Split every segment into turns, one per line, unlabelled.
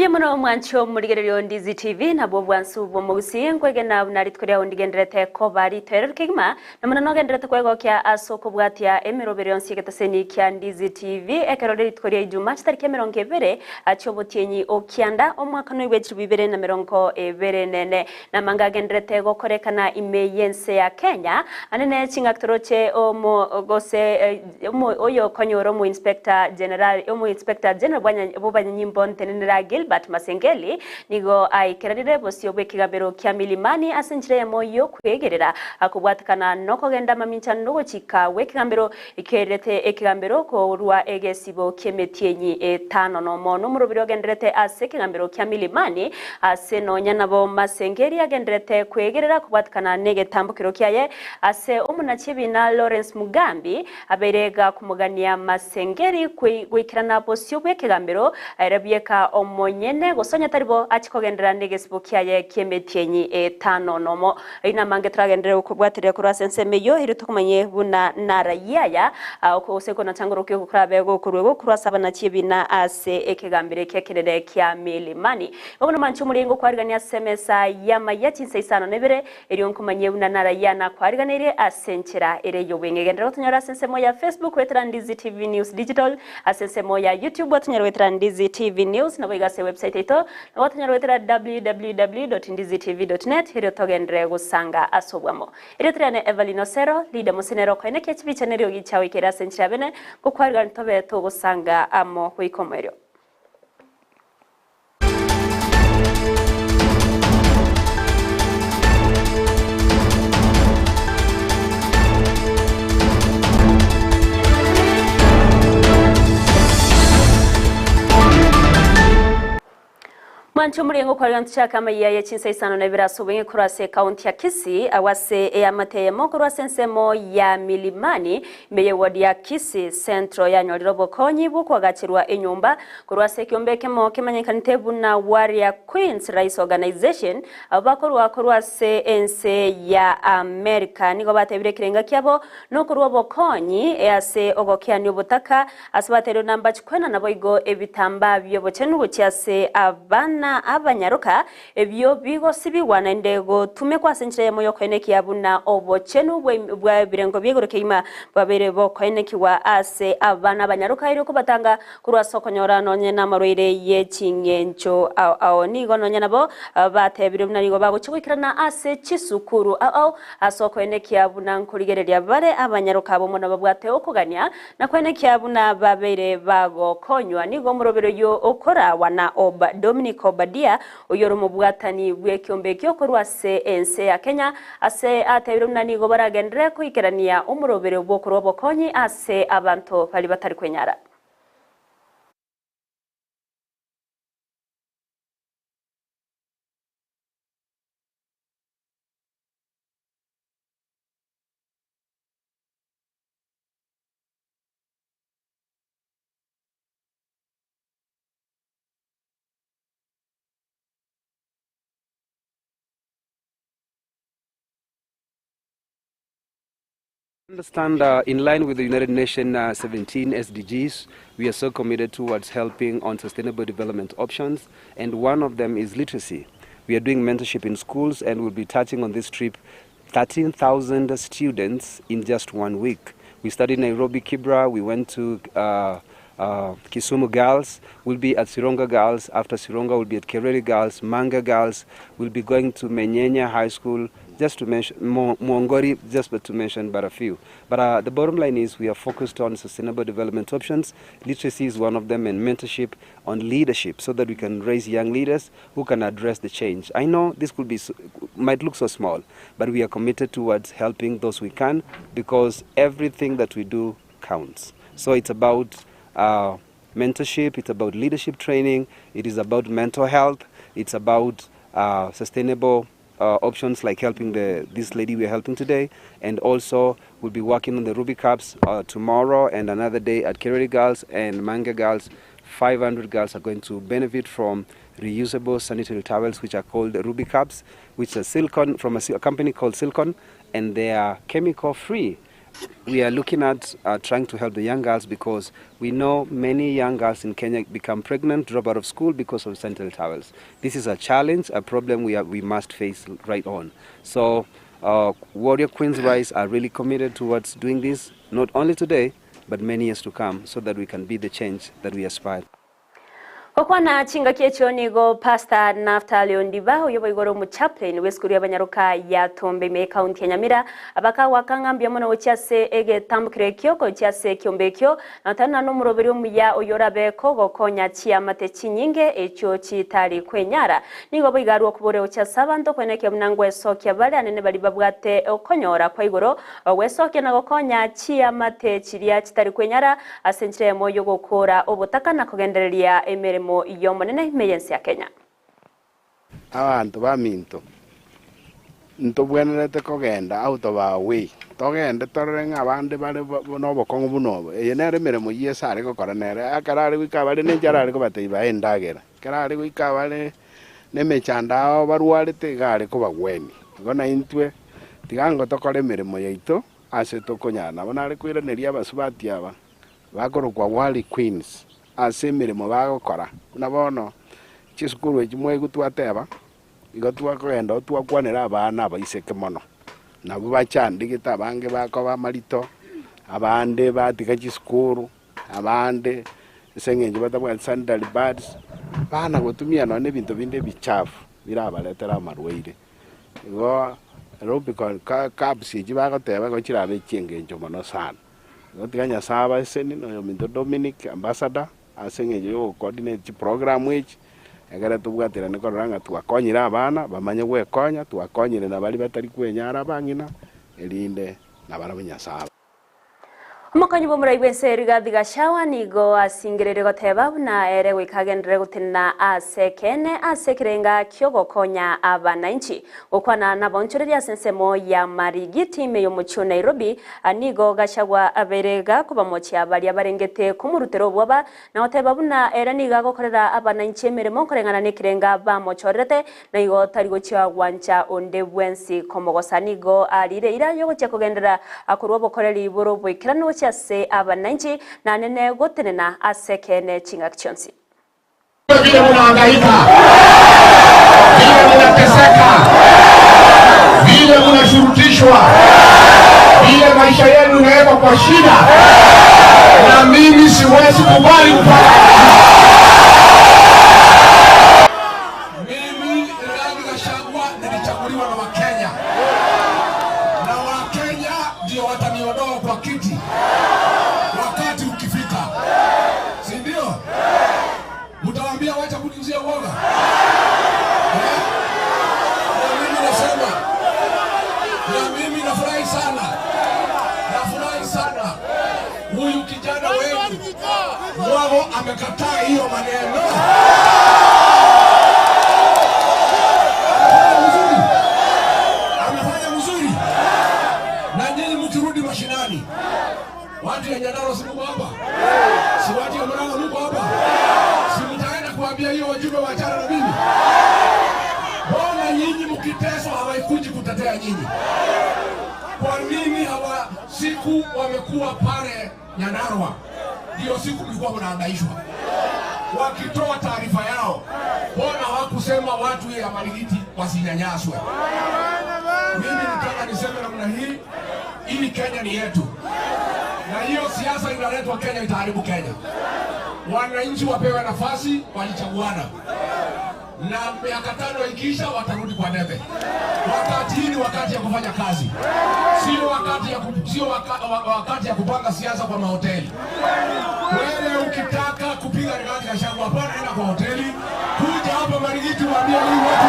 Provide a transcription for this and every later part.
Miyamano mwancho murigerero Ndizi TV na bobwansu bomugusi kwege na naritkorya ondigenderete ko bari terero kigma namana nogenderete kwego kya asoko bwatia emirobero nsigetaseni kya Ndizi TV ekerore ritkorya ijuma tariki 20 achobotienyi okianda omwaka no ibechiri bibere na mirongo ebere nene namanga genderete gokorekana imeyense ya Kenya anene chingaktoroche omo gose oyo konyoro mu inspector general bwanyanyimbo ntenenera Gilbert Masengeli nigo aikerarire bosio bwekigabero kya milimani asenjire moyo kwegerera akubwatikana noko genda mamincha nugo chika wekigambero ikerete ekigambero ko rwa egesibo kemetienyi etano no mono murubiro genderete asekigambero kya milimani aseno nyanabo Masengeli agenderete kwegerera kubwatikana nege tambukiro kyaye ase omunachibina Lawrence Mugambi aberega kumugania Masengeli kwikirana bosio bwekigambero arabieka monyene gosonya taribo achikogendera negesibo kyaye kemetienyi etano nomo ina mange tragendera ukubwatirira kuri asensemeyo hiri tukumanye buna narayaya uko useko na changoro kyo kurabe go kurwego kurasaba na chibina ase ekegambire kekerere kya milimani obuno manchu mulingo kwarigania semesa yamaya Chinsa Isano nebere eri onkumanye buna narayana kwariganire asenchera ere yobengegendera tunyora sensemo ya Facebook wetra Ndizi TV News Digital asensemo ya YouTube tunyora wetra Ndizi TV News na gase website ito na watanyaro wetera www.ndizitv.net hiro togendere gusanga asobwamo iri triane Everlyne Osero leader musenero ko eneke chibichenerio gichawe kera senchira bene gukwarira ntobe to gusanga amo hwikomeryo Mancho murengo kwa gantuchaka Amayia ya Chinsa Isano nebira sobenge kurase kaunti ya Kisii awase eyamateye mokoro sensemo ya milimani meye wadi ya Kisii centro ya nyolirobo konyi buko agachirwa enyumba kurase kyombeke mo kemanyekanite buna Warrior Queens Rights Organization abakorwa kurase ense ya America nigo batebire kirenga kyabo no kurwa konyi ease ogokyani obutaka asbatero namba chikwena naboigo ebitamba byo bochenu bucyase abana abanyaruka ebyo bigo sibiwana ndego tumekwa senchire moyo kweneki yabuna obochenu bwa birengo byegorokeima babere bo kweneki wa ase abana abanyaruka iri kubatanga kurwa sokonyora nonye namarwire ye chingencho ao nigo nonye nabo batebire bunanigo babo chikwikirana ase chisukuru ao asoko kweneki yabuna nkurigererya bare abanyaruka bo mona babwate okugania na kweneki yabuna babere bago konywa nigo murobero yo okora wana oba Dominic Badia uyoro mubwatani bwekyombe kyokorwase ense ya Kenya ase atebire munani go baragendere kuikerania umurobere bwo kurobo konyi ase abantu bali batari kwenyara.
Understand in line with the United Nations 17 SDGs, we are so committed towards helping on sustainable development options, and one of them is literacy. We are doing mentorship in schools, and we'll be touching on this trip 13,000 students in just 1 week. We studied Nairobi, Kibra, we went to Kisumu Girls, we'll be at Sironga Girls, after Sironga we'll be at Kereri Girls, Manga Girls, we'll be going to Menyenya High School, just to mention, Mwongori, just to mention but a few. But the bottom line is we are focused on sustainable development options. Literacy is one of them, and mentorship on leadership, so that we can raise young leaders who can address the change. I know this could be might look so small, but we are committed towards helping those we can, because everything that we do counts. So it's about mentorship, it's about leadership training, it is about mental health, it's about sustainable options like helping this lady we're helping today, and also we'll be working on the Ruby Cups tomorrow and another day at Kereri Girls and Manga Girls. 500 girls are going to benefit from reusable sanitary towels, which are called Ruby Cups, which are silicone from a company called Silicon, and they are chemical free. we are looking at trying to help the young girls because we know many young girls in Kenya become pregnant, drop out of school because of sanitary towels. This is a challenge, a problem we must face right on. So Warrior Queens Rise are really committed towards doing this, not only today, but many years to come, so that we can be the change that we aspire.
Okwana chinga kiecho nigo Pastor Naftali Ondiba uyobo igoro mu chaplain weskuri abanyaruka ya Tombe me county ya Nyamira abaka wakangambya mono okyase ege tambukire kyoko okyase kyombekyo natana no muroberi omuya oyorabe kogo konya chiamate chinyinge ekyo kitali kwenyara nigo boigaru okubore okyasaba ndo kweneke munangwe sokya bali anene bali babwate okonyora kwa igoro wesokya nago konya chiamate chiria kitali kwenyara asenchire moyo gukora obutaka nakugendereria emere iyo monene meyensi ya Kenya.
Abantu baminto ntobwenerete kogenda out of our way togende torenga abande bale nobo kongo bunobo yenere miremo yesare gukora nere akarari wikabale nenjarari kubateiba endagera karari wikabale nemechandao barwarite gare kubagweni ngona intwe tigango tokore miremo yaito ase tokonyana bonare kwiraneria abasubati aba bakorokwa Warrior Queens ase mirimo bagokora nabono chisukuru ekimwe gutwateba igotwa kugenda twakwanira abana abaiseke mono nabo bachandigita bange bakoba marito abande batika chisukuru abande sengenje batabwa sanitary pads bana gutumia no nebintu binde bichafu birabaletera amarweire igo robiko kapsi jibagoteba gochira bechiengenjo mono sana gotiganya saba eseni no minto Dominic ambassador asengeje yo coordinate program which egara tubwatira ne koranga twakonyira abana bamanye gwekonya twakonyire na bali batari kwenyara bangina elinde na barabanyasaba
Omukonyi bomura ibwense Rigathi Gachagua nigo asingirire goteba buna ere wikagendere gutina asekene asekirenga kyogokonya abananchi okwana nabonchoreria sensemo ya marigiti meyo mucho Nairobi anigo Gachagua aberega kuba mochi abali abarengete kumurutero bwaba na oteba buna ere niga gokorera abananchi emiremo korengana nikirenga bamochorete na igo tarigo chia wancha onde bwensi komogosanigo alire ira yogo chia kugendera akurwa bokoreri iburo bwikirano se abananchi na nene gotenena asekene chingak chonsi
vile mnahangaika vile mnateseka vile mnashurutishwa vile maisha yenu yanawekwa kwa shida na mimi siwezi kubali mimi Rigathi Gachagua nilichaguliwa na Wakenya na Wakenya ndio wataniondoa kwa kiti wakati ukifika, si ndio? Mtawaambia wacha kuniuzia uoga. Na mimi nasema, na mimi nafurahi sana huyu kijana wetu wao amekataa hiyo maneno. Amefanya mzuri na nyinyi mturudi mashinani. Watu ya Nyandarua si mko hapa? Si watu ya Murang'a mko hapa? Si mtaenda kuambia hiyo wajumbe waachana na mimi? Mbona nyinyi mkiteswa hawaikuji kutetea nyinyi? Kwa nini hawa siku wamekuwa pale Nyandarua? Ndio siku mlikuwa mnahangaishwa. Wakitoa taarifa yao, mbona hawakusema watu ya Marigiti wasinyanyaswe? Mimi nataka niseme namna hii, ili Kenya ni yetu. Na hiyo siasa inaletwa Kenya itaharibu Kenya. Wananchi wapewe nafasi, walichaguana. Na miaka 5 ikisha watarudi kwa debe. Wakati hii ni wakati ya kufanya kazi. Sio wakati ya kupanga siasa kwa mahoteli. Wewe ukitaka kupiga Rigathi Gachagua hapana, enda kwa hoteli, kuja hapa Marigiti waambie huyu watu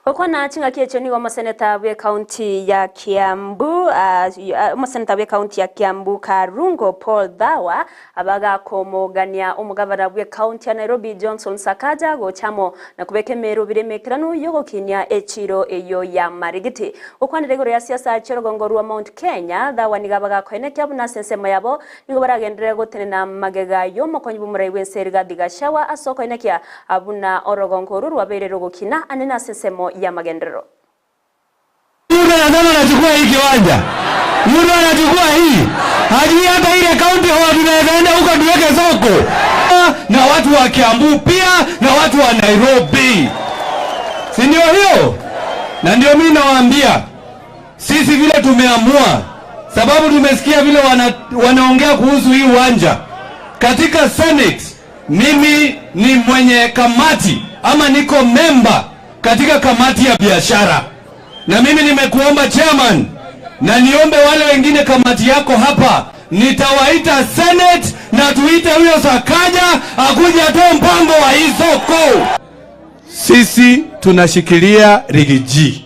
Okwana chinga kiecho ni wa maseneta we county ya Kiambu maseneta we county ya Kiambu Karungo Paul Dawa abaga komogania umugabara we county ya Nairobi Johnson Sakaja gochamo na kubekemero biremekirano yogo kinya echiro eyo ya Marigiti okwana regoro ya siasa chorogongo wa Mount Kenya Dawa nigabaga kwenekya buna sensema yabo nigo baragendere gotenena magega yo mokonyi bumura Rigathi Gachagua asoko enekya abuna orogongo ruru aberero gokina anena sensemo ya magenderero.
Yule anasema anachukua hii kiwanja. Yule anachukua hii. Hajui hata ile kaunti hawa tunaenda huko tuweke soko. Na watu wa Kiambu pia na watu wa Nairobi. Si ndio hiyo? Na ndio mimi nawaambia sisi vile tumeamua, sababu tumesikia vile wanaongea kuhusu hii uwanja. Katika Senate mimi ni mwenye kamati ama niko member katika kamati ya biashara. Na mimi nimekuomba chairman, na niombe wale wengine kamati yako hapa, nitawaita Senate na tuite huyo Sakaja akuje atoe mpango wa hii soko. Sisi tunashikilia Rigiji.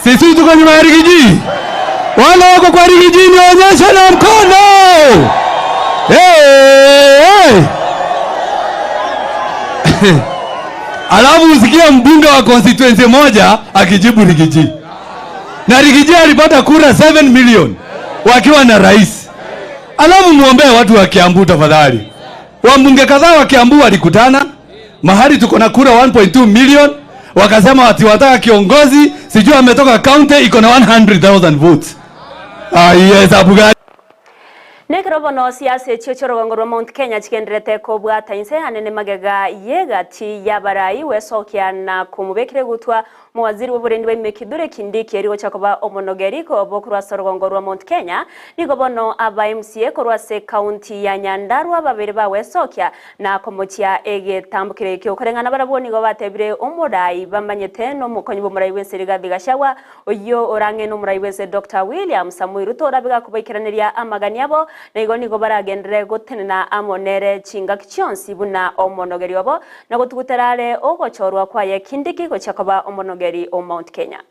Sisi tuko nyuma ya Rigiji. Wale wako kwa Rigiji nionyeshe na mkono. Hey! Alafu usikia mbunge wa constituency moja akijibu Rigiji. Na Rigiji alipata kura 7 million wakiwa na rais. Alafu muombee watu wa Kiambu tafadhali. Wambunge kadhaa wa Kiambu walikutana mahali tuko na kura 1.2 million, wakasema wataka kiongozi sijui ametoka county iko na 100,000 votes. Yes, abugani.
Nekrobono siasa chochoro ngoro Mount Kenya chikenderete kobwa tainse hanene magega yegati yabarai wesokia na kumubekire gutwa muwaziri w'uburendi w'imekidure kindiki erigo chakoba omonogeri ko bokurwa sorgongo rwa Mount Kenya nigobono aba MCA korwa se county ya Nyandarua babere ba wesokia na komotia ege tambukire kyo korengana baraboni go batebire omorai bamanyete no mukonyi bomurai wese Rigathi Gachagua oyo orange no murai wese Dr. William Samuel Ruto rabiga kubaikiraniria amagani abo na igo nigo baragendere gotenena amonere chinga kichonsi buna omonogeri obo na gotuguterare ogochorwa kwaye kindiki go chakoba omonogeri o Mount Kenya.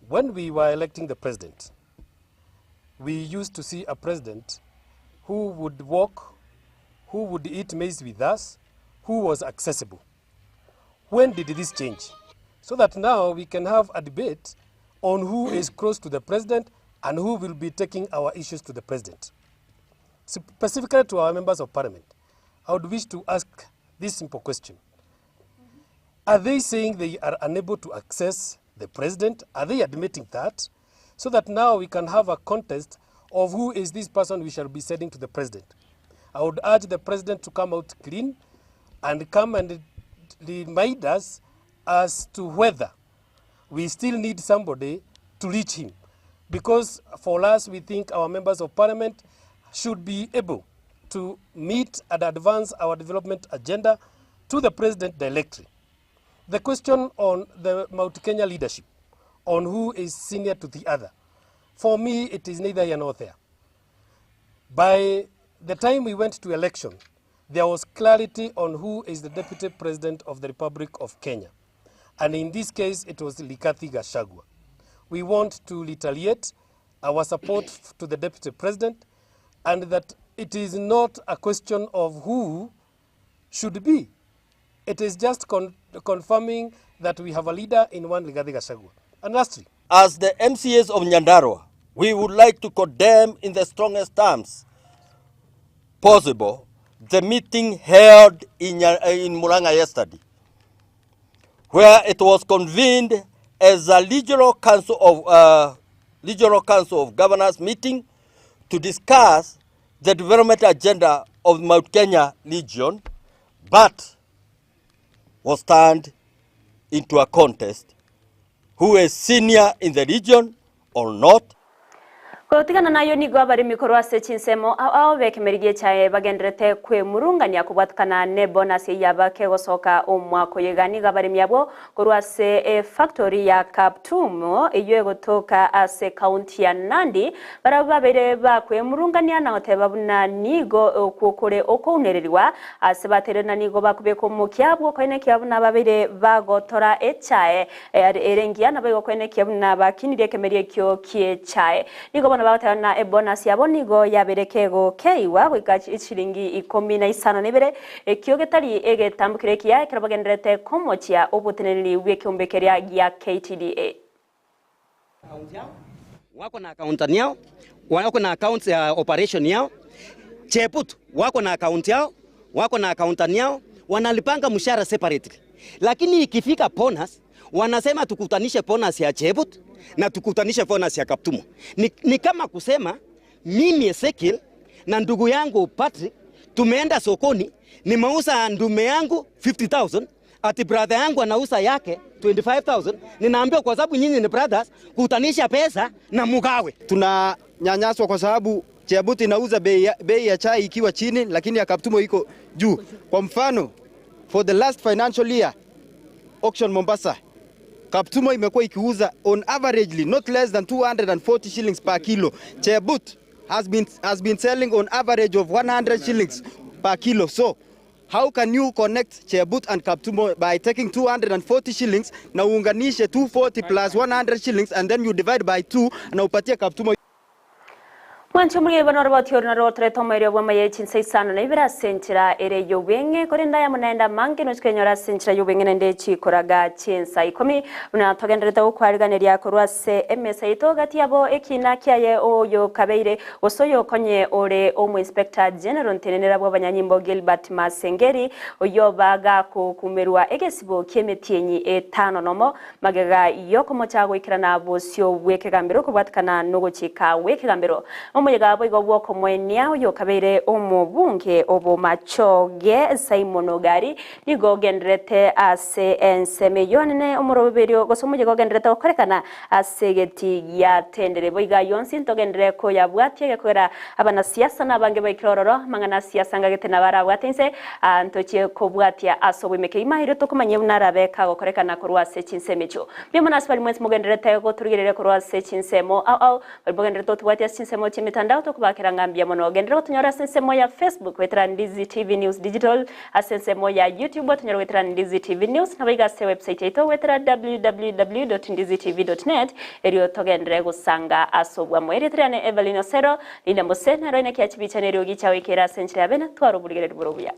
When we were electing the president, we used to see a president who would walk, who would eat maize with us, who was accessible. When did this change? So that now we can have a debate on who is close to the president and who will be taking our issues to the president. Specifically to our members of parliament, I would wish to ask this simple question. Are they saying they are unable to access the president? Are they admitting that? So that now we can have a contest of who is this person we shall be sending to the president. I would urge the president to come out clean and come and remind us as to whether we still need somebody to reach him. Because for us, we think our members of parliament should be able to meet and advance our development agenda to the president directly. The question on the Mount Kenya leadership, on who is senior to the other, for me it is neither here nor there. By the time we went to election, there was clarity on who is the Deputy President of the Republic of Kenya. And in this case, it was Rigathi Gachagua. We want to retaliate our support to the Deputy President, and that it is not a question of who should be. It is just confirming that we have a leader in one Rigathi Gachagua. And lastly,
as the MCAs of Nyandarua, we would like to condemn in the strongest terms possible the meeting held in Murang'a yesterday, where it was convened as a regional council of governors meeting to discuss the development agenda of Mount Kenya region, but was turned into a contest who is senior in the region or not.
Kotigana nayo nigo abari mikoro ase Chinsemo ao bekemerigie chae bagendrete kwe murungania kubatkana ne bonus yaba kegosoka omwako yegani gabari myabo korwa se factory ya Kaptumo iyo gotoka ase county ya Nandi barababere bakwe murungania na oteba buna nigo okukore okonererwa ase baterena nigo bakubeko mukyabwo kwene kyabuna babere bagotora echae erengia na bago kwene kyabuna bakinire kemerie kyo kie chae nigo na batana bonus yabo nigo yaberekego keiwa gwikachi shilingi 15 nebere ekyo getari egetambukire kiya kirabagendrete komochia obuteneri bw'ekyombekeria ya KTDA.
Wako na account yao, wako na account ya operation yao. Cheput wako na account yao, wako na account yao, wanalipanga mshahara separately. Lakini ikifika bonus wanasema tukutanishe bonus ya Chebut na tukutanishe bonus ya Kaptumo. Ni kama kusema mimi Ezekiel na ndugu yangu Patrick tumeenda sokoni, nimeuza ndume yangu 50,000, ati brother yangu anauza yake 25,000. Ninaambiwa kwa sababu nyinyi ni brothers, kutanisha pesa na mugawe.
Tunanyanyaswa kwa sababu Chebut inauza bei ya chai ikiwa chini, lakini ya Kaptumo iko juu. Kwa mfano, for the last financial year auction Mombasa, Kaptumo imekuwa ikiuza on averagely not less than 240 shillings per kilo. Chebut has been selling on average of 100 shillings per kilo. So how can you connect Chebut and Kaptumo by taking 240 shillings na uunganishe 240 plus 100 shillings and then you divide by 2 na upatie Kaptumo?
Mwancho muri banoro batioro na rotre tomaire bwa maye Chinsa Isano na Ibere senchira ere yobenge korenda ya munaenda mange no twenyora senchira yobenge nende chikoraga Chinsa ikomi una togendereta ukwariganiria korwase MSA ito gati yabo ekina kyaye oyo kabeire osoyo konye ore omu inspector general ntenenera bwa banyanyimbo Gilbert Masengeri oyo baga kumerwa egesibo kemetienyi etano nomo magega yoko mochago ikirana bosyo wekegambiro kubwatikana nogo chika wekegambiro Omuyega boigo bwoko mwenia uyo kabeire omubunge obo machoge Simon Ogari nigo gendrete ase enseme yonene omoroberio gosomuyega gendrete okorekana asegeti ya tendere boiga yonsi ntogendere ko yabwatie gekora abana siasa nabange baikirororo mangana siasa ngagete nabara bwatense antochie ko bwatia asobwe mekima hiro tokumanye unarabeka gokorekana korwase Chinsemecho bimana asbali mwezi mugendrete go turigirere korwase Chinsemo au balbogendrete tubwatia Chinsemo mitandao tukubakira ngambia mono gendero tunyora sensemo ya Facebook wetra Ndizi TV News Digital asensemo ya YouTube tunyora wetra Ndizi TV News na biga se website yetu wetra www.ndizitv.net erio togendere gusanga asobwa mweretra ne Everlyne Osero ina mosena roine kya chibicha ne ryogi chawe kera senchira bena twaro burigere burobuya